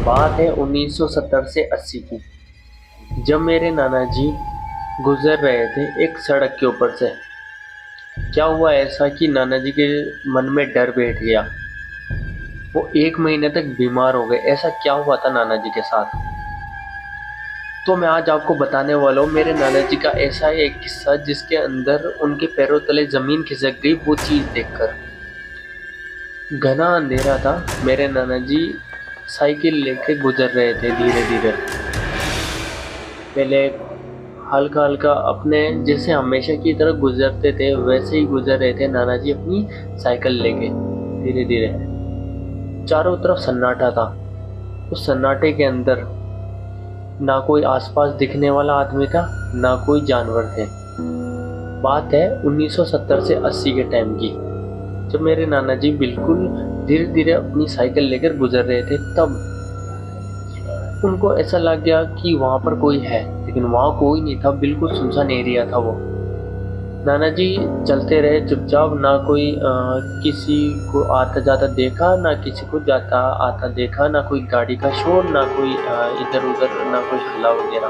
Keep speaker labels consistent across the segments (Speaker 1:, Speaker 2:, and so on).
Speaker 1: बात है 1970 से 80 की, जब मेरे नाना जी गुजर रहे थे एक सड़क के ऊपर से। क्या हुआ ऐसा कि नाना जी के मन में डर बैठ गया। वो 1 महीने तक बीमार हो गए। ऐसा क्या हुआ था नाना जी के साथ, तो मैं आज आपको बताने वाला हूँ मेरे नाना जी का ऐसा ही एक किस्सा जिसके अंदर उनके पैरों तले जमीन खिसक गई वो चीज देखकर। घना अंधेरा था। मेरे नाना जी साइकिल लेके गुजर रहे थे धीरे धीरे। पहले हल्का हल्का अपने जैसे हमेशा की तरह गुजरते थे वैसे ही गुजर रहे थे नाना जी अपनी साइकिल लेके धीरे धीरे। चारों तरफ सन्नाटा था। उस सन्नाटे के अंदर ना कोई आसपास दिखने वाला आदमी था, ना कोई जानवर थे। बात है 1970 से 80 के टाइम की, जब मेरे नाना जी बिल्कुल धीरे धीरे अपनी साइकिल लेकर गुजर रहे थे। तब उनको ऐसा लग गया कि वहां पर कोई है, लेकिन वहां कोई नहीं था। बिल्कुल सुनसान एरिया था वो। नाना जी चलते रहे चुपचाप। ना कोई किसी को आता जाता देखा, ना किसी को जाता आता देखा, ना कोई गाड़ी का शोर, ना कोई इधर उधर, ना कोई हल्ला वगैरह।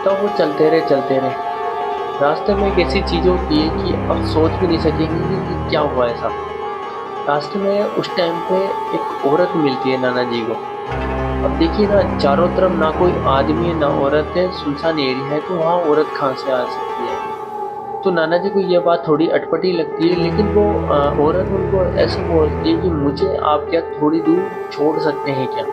Speaker 1: तो वो चलते रहे चलते रहे। रास्ते में एक ऐसी चीज होती है कि आप सोच भी नहीं सकेंगे कि क्या हुआ ऐसा। रास्ते में उस टाइम पे एक औरत मिलती है नाना जी को। अब देखिए ना, चारों तरफ ना कोई आदमी है ना औरत है, सुनसान एरिया है, तो वहाँ औरत कहाँ से आ सकती है। तो नाना जी को ये बात थोड़ी अटपटी लगती है, लेकिन वो औरत उनको ऐसे बोलती है कि मुझे आप क्या थोड़ी दूर छोड़ सकते हैं क्या।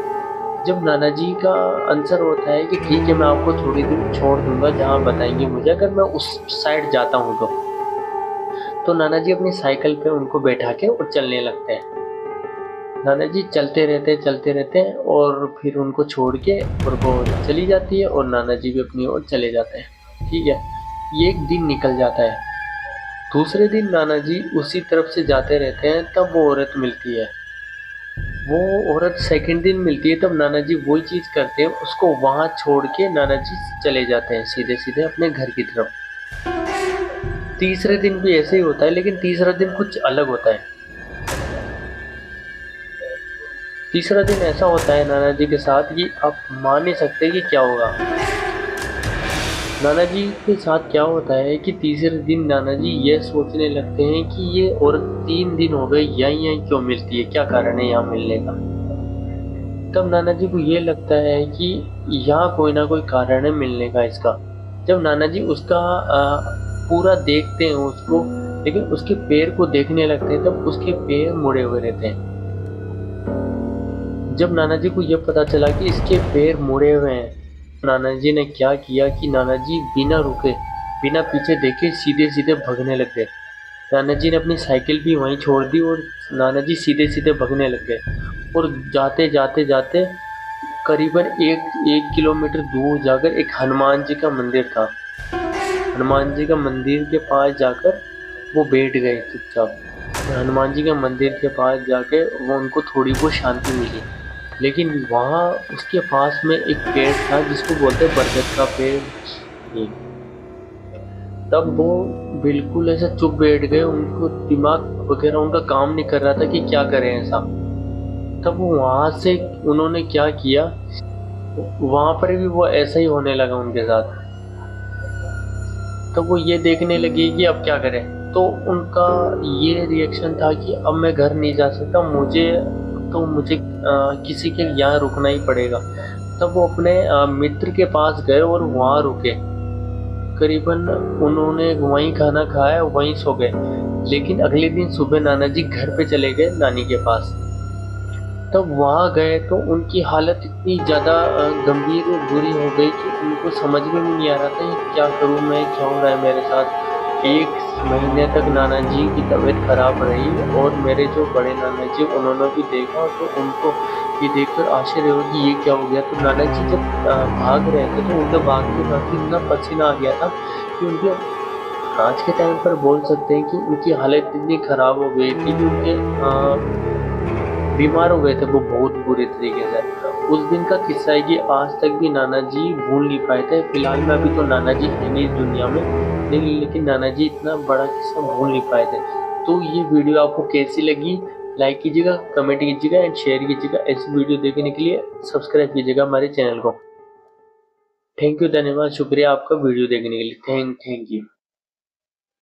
Speaker 1: जब नाना जी का आंसर होता है कि ठीक है मैं आपको थोड़ी दूर छोड़ दूंगा जहाँ बताएंगे मुझे, अगर मैं उस साइड जाता हूँ तो नाना जी अपनी साइकिल पे उनको बैठा के और चलने लगते हैं। नाना जी चलते रहते हैं और फिर उनको छोड़ के और वो चली जाती है और नाना जी भी अपनी ओर चले जाते हैं। ठीक है, ये एक दिन निकल जाता है। दूसरे दिन नाना जी उसी तरफ से जाते रहते हैं, तब वो औरत मिलती है। वो औरत सेकंड दिन मिलती है, तब नाना जी वही चीज करते हैं, उसको वहां छोड़ के नाना जी चले जाते हैं सीधे सीधे अपने घर की तरफ। तीसरे दिन भी ऐसे ही होता है, लेकिन तीसरा दिन कुछ अलग होता है। तीसरा दिन ऐसा होता है नाना जी के साथ कि आप मान नहीं सकते कि क्या होगा। नाना जी के साथ क्या होता है कि तीसरे दिन नाना जी ये सोचने लगते हैं कि ये औरत 3 दिन हो गए यहीं यहीं क्यों मिलती है, क्या कारण है यहाँ मिलने का। तब नाना जी को ये लगता है कि यहाँ कोई ना कोई कारण है मिलने का इसका। जब नाना जी उसका पूरा देखते हैं उसको, लेकिन उसके पैर को देखने लगते हैं, तब उसके पैर मुड़े हुए रहते हैं। जब नाना जी को यह पता चला कि इसके पैर मुड़े हुए हैं, नाना जी ने क्या किया कि नाना जी बिना रुके बिना पीछे देखे सीधे सीधे भागने लग गए। नाना जी ने अपनी साइकिल भी वहीं छोड़ दी और नाना जी सीधे सीधे भागने लग गए। और जाते जाते जाते करीबन एक किलोमीटर दूर जाकर एक हनुमान जी का मंदिर था। हनुमान जी का मंदिर के पास जाकर वो बैठ गए चुपचाप। हनुमान जी के मंदिर के पास जाके वो उनको थोड़ी बहुत शांति मिली। लेकिन वहाँ उसके पास में एक पेड़ था जिसको बोलते हैं बरगद का पेड़। तब वो बिल्कुल ऐसा चुप बैठ गए। उनको दिमाग वगैरह उनका काम नहीं कर रहा था कि क्या करें ऐसा। तब वो वहां से उन्होंने क्या किया, वहां पर भी वो ऐसा ही होने लगा उनके साथ। तब वो ये देखने लगे कि अब क्या करें। तो उनका ये रिएक्शन था कि अब मैं घर नहीं जा सकता, मुझे किसी के यहाँ रुकना ही पड़ेगा। तब वो अपने मित्र के पास गए और वहाँ रुके। करीबन उन्होंने वहीं खाना खाया, वहीं सो गए। लेकिन अगले दिन सुबह नाना जी घर पे चले गए नानी के पास। तब वहाँ गए तो उनकी हालत इतनी ज़्यादा गंभीर और बुरी हो गई कि उनको समझ में भी नहीं आ रहा था ये क्या करूँ मैं, क्या हो रहा है मेरे साथ। 1 महीने तक नाना जी की तबीयत खराब रही और मेरे जो बड़े नाना जी उन्होंने भी देखा तो उनको ये देखकर आश्चर्य हुआ कि ये क्या हो गया। तो नाना जी जब भाग रहे थे तो उनके भागते भागते इतना पसीना आ गया था कि उनके आज के टाइम पर बोल सकते हैं कि उनकी हालत इतनी खराब हो गई थी कि उनके बीमार हो गए थे वो बहुत बुरे तरीके से। उस दिन का किस्सा है कि आज तक भी नाना जी भूल नहीं पाए थे। फिलहाल में अभी तो नाना जी है नहीं इस दुनिया में, लेकिन नाना जी इतना बड़ा किस्सा भूल नहीं पाए थे। तो ये वीडियो आपको कैसी लगी लाइक कीजिएगा, कमेंट कीजिएगा एंड शेयर कीजिएगा। ऐसी वीडियो देखने के लिए सब्सक्राइब कीजिएगा हमारे चैनल को। थैंक यू, धन्यवाद, शुक्रिया आपका वीडियो देखने के लिए। Thank you.